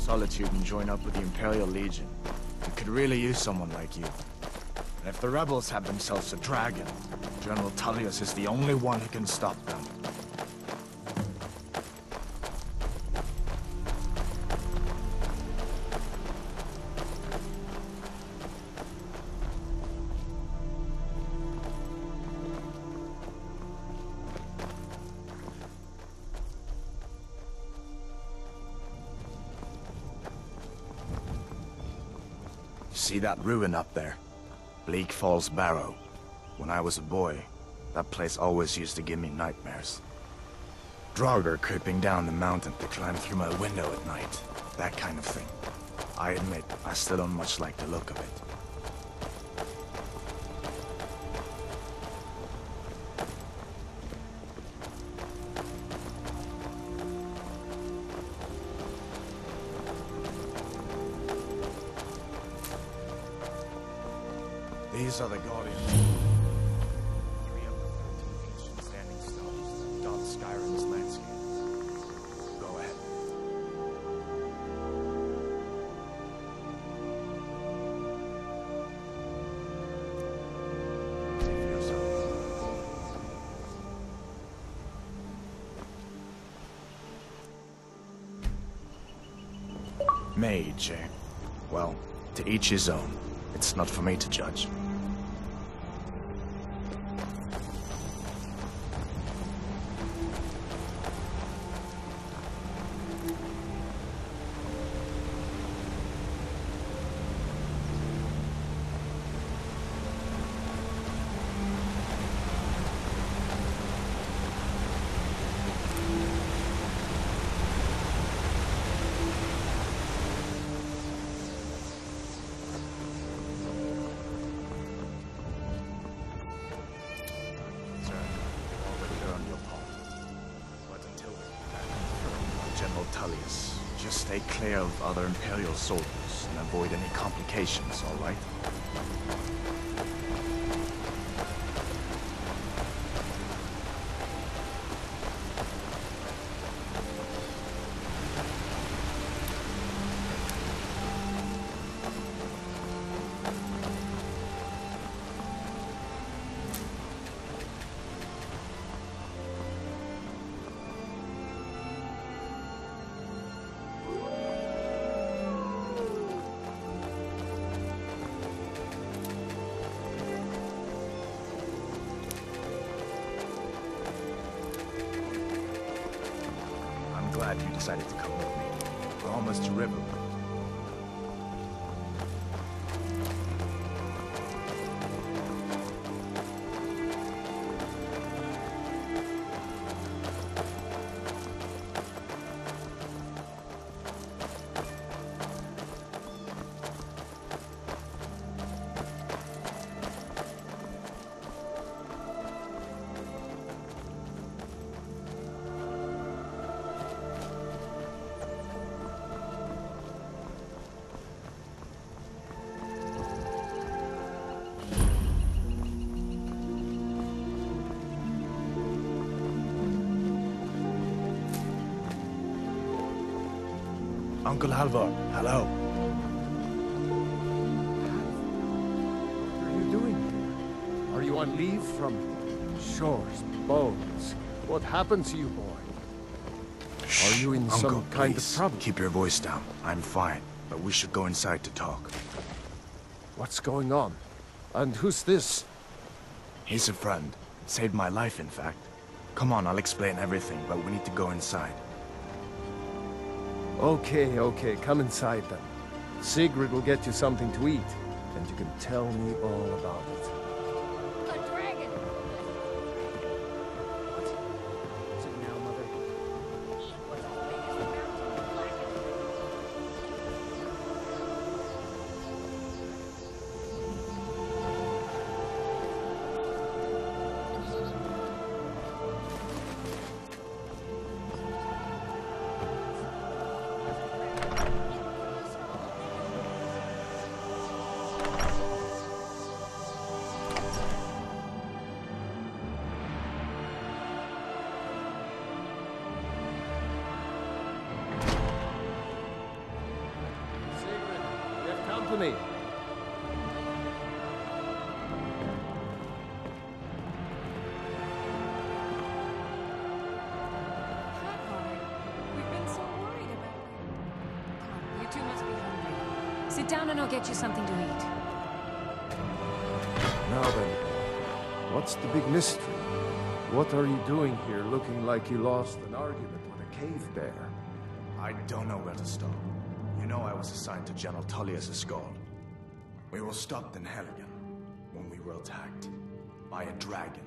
Solitude and join up with the Imperial Legion. We could really use someone like you. And if the rebels have themselves a dragon, General Tullius is the only one who can stop them. See that ruin up there? Bleak Falls Barrow. When I was a boy, that place always used to give me nightmares. Draugr creeping down the mountain to climb through my window at night. That kind of thing. I admit, I still don't much like the look of it. These are the Guardians. 3 of the 13 ancient standing stones that dot Skyrim's landscape. Go ahead. See for yourself. Mage, eh? Well, to each his own. It's not for me to judge. General Tullius. Just stay clear of other Imperial soldiers and avoid any complications, all right? Glad you decided to come with me. We're almost to Riverwood. Uncle Halvor, hello. What are you doing here? Are you on leave from shores, bones? What happened to you, boy? Shh, are you in Uncle, some kind please. of trouble? Keep your voice down. I'm fine, but we should go inside to talk. What's going on? And who's this? He's a friend. Saved my life, in fact. Come on, I'll explain everything, but we need to go inside. Okay, come inside then. Sigrid will get you something to eat, and you can tell me all about it. A dragon! What? Is it now, Mother? It was as big as the mountain of Blackened. company. We've been so worried about you. Come, you two must be hungry. Sit down and I'll get you something to eat. Now then, what's the big mystery? What are you doing here looking like you lost an argument with a cave bear? I don't know where to start. You know I was assigned to General Tullius' escort. We were stopped in Helgen when we were attacked by a dragon.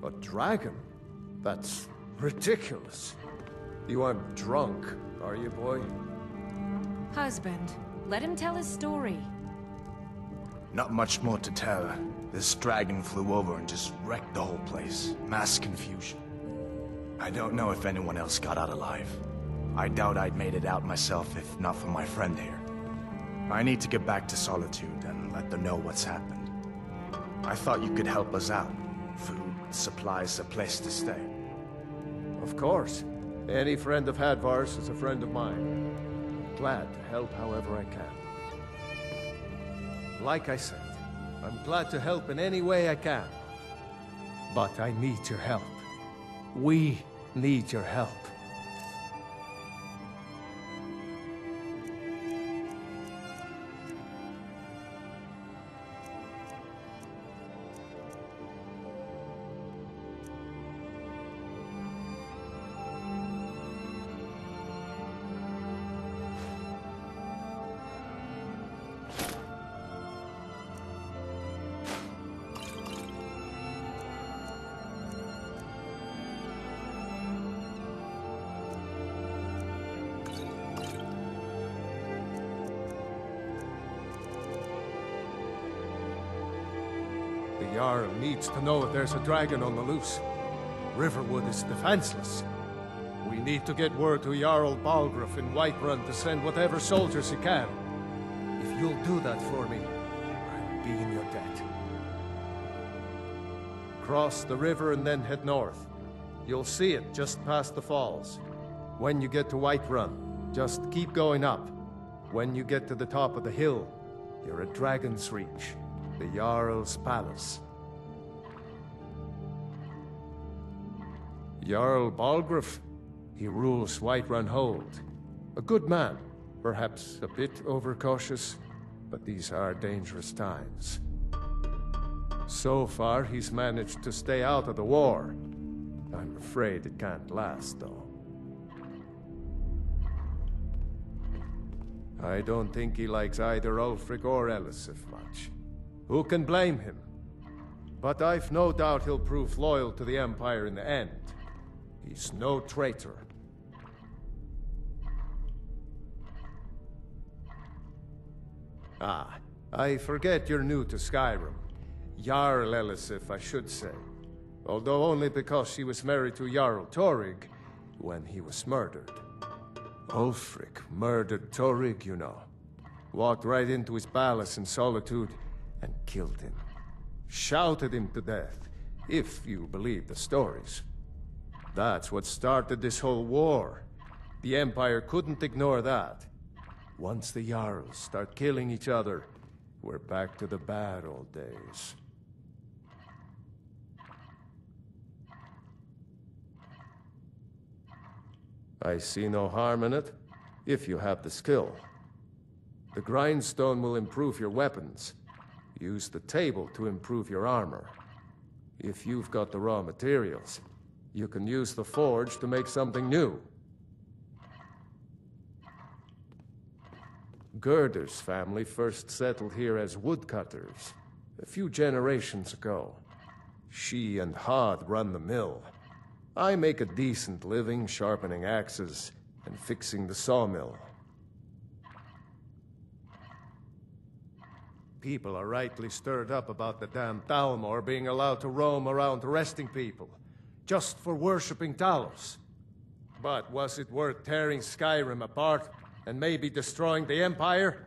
A dragon? That's ridiculous. You aren't drunk, are you, boy? Husband, let him tell his story. Not much more to tell. This dragon flew over and just wrecked the whole place. Mass confusion. I don't know if anyone else got out alive. I doubt I'd made it out myself if not for my friend here. I need to get back to Solitude and let them know what's happened. I thought you could help us out. Food, supplies, a place to stay. Of course. Any friend of Hadvar's is a friend of mine. Glad to help however I can. Like I said, I'm glad to help in any way I can. But I need your help. We need your help. The Jarl needs to know if there's a dragon on the loose. Riverwood is defenseless. We need to get word to Jarl Balgruuf in Whiterun to send whatever soldiers he can. If you'll do that for me, I'll be in your debt. Cross the river and then head north. You'll see it just past the falls. When you get to Whiterun, just keep going up. When you get to the top of the hill, you're at Dragon's Reach. The Jarl's Palace. Jarl Balgruuf, he rules Whiterun Hold. A good man, perhaps a bit overcautious, but these are dangerous times. So far, he's managed to stay out of the war. I'm afraid it can't last, though. I don't think he likes either Ulfric or Elisif much. Who can blame him? But I've no doubt he'll prove loyal to the Empire in the end. He's no traitor. Ah, I forget you're new to Skyrim. Jarl Elisif, I should say. Although only because she was married to Jarl Torygg when he was murdered. Ulfric murdered Torygg, you know. Walked right into his palace in Solitude and killed him. Shouted him to death, if you believe the stories. That's what started this whole war. The Empire couldn't ignore that. Once the Jarls start killing each other, we're back to the bad old days. I see no harm in it, if you have the skill. The grindstone will improve your weapons. Use the table to improve your armor. If you've got the raw materials, you can use the forge to make something new. Gerder's family first settled here as woodcutters, a few generations ago. She and Hod run the mill. I make a decent living sharpening axes and fixing the sawmill. People are rightly stirred up about the damn Thalmor being allowed to roam around arresting people, just for worshipping Talos. But was it worth tearing Skyrim apart and maybe destroying the Empire?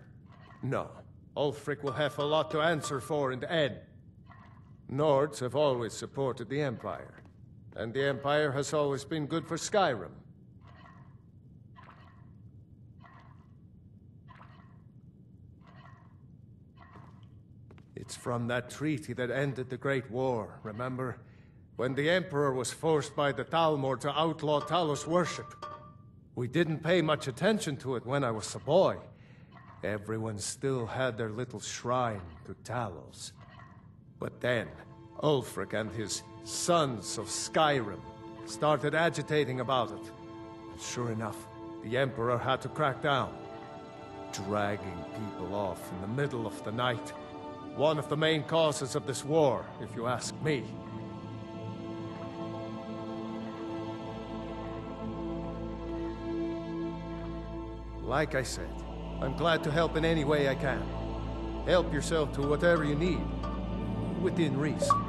No. Ulfric will have a lot to answer for in the end. Nords have always supported the Empire, and the Empire has always been good for Skyrim. It's from that treaty that ended the Great War, remember? When the Emperor was forced by the Thalmor to outlaw Talos worship. We didn't pay much attention to it when I was a boy. Everyone still had their little shrine to Talos. But then, Ulfric and his sons of Skyrim started agitating about it. And sure enough, the Emperor had to crack down, dragging people off in the middle of the night. One of the main causes of this war, if you ask me. Like I said, I'm glad to help in any way I can. Help yourself to whatever you need, within reason.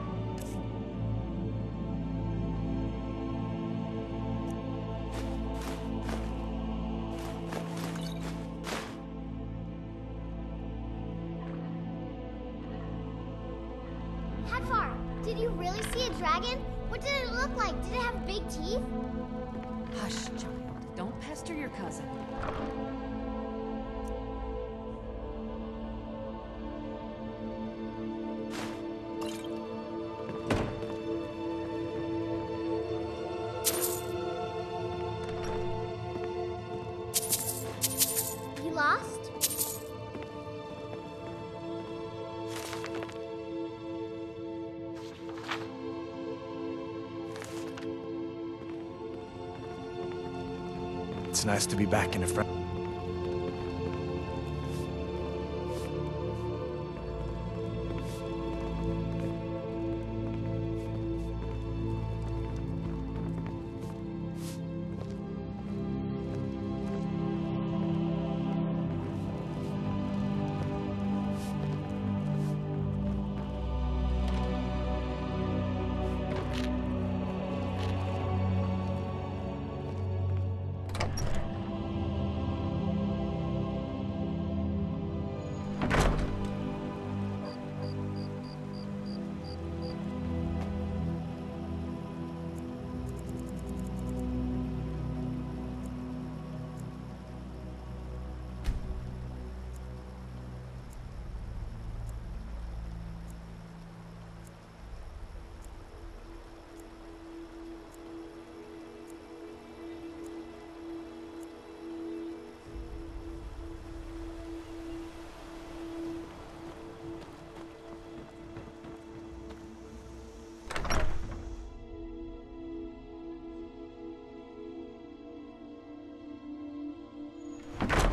Hadvar, did you really see a dragon? What did it look like? Did it have big teeth? Hush, child. Don't pester your cousin. You lost? It's nice to be back in a friend.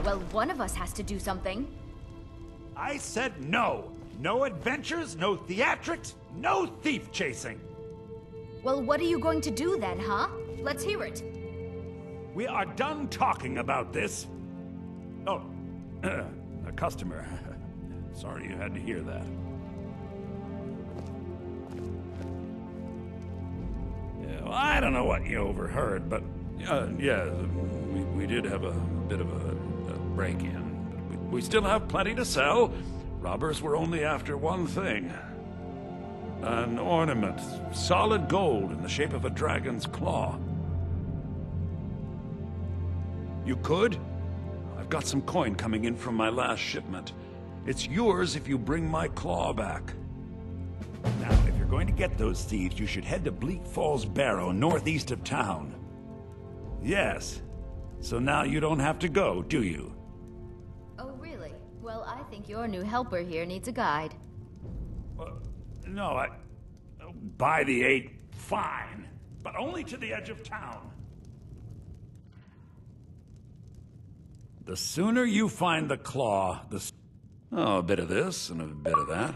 Well, one of us has to do something. I said no. No adventures, no theatrics, no thief chasing. Well, what are you going to do then, huh? Let's hear it. We are done talking about this. Oh, a customer. Sorry you had to hear that. Yeah, well, I don't know what you overheard, but yeah, we did have a bit of a break-in. We still have plenty to sell. Robbers were only after one thing. An ornament, solid gold in the shape of a dragon's claw. You could? I've got some coin coming in from my last shipment. It's yours if you bring my claw back. Now, if you're going to get those thieves, you should head to Bleak Falls Barrow, northeast of town. Yes. So now you don't have to go, do you? Oh, really? Well, I think your new helper here needs a guide. No, by the 8, fine. But only to the edge of town. The sooner you find the claw, the... Oh, a bit of this and a bit of that.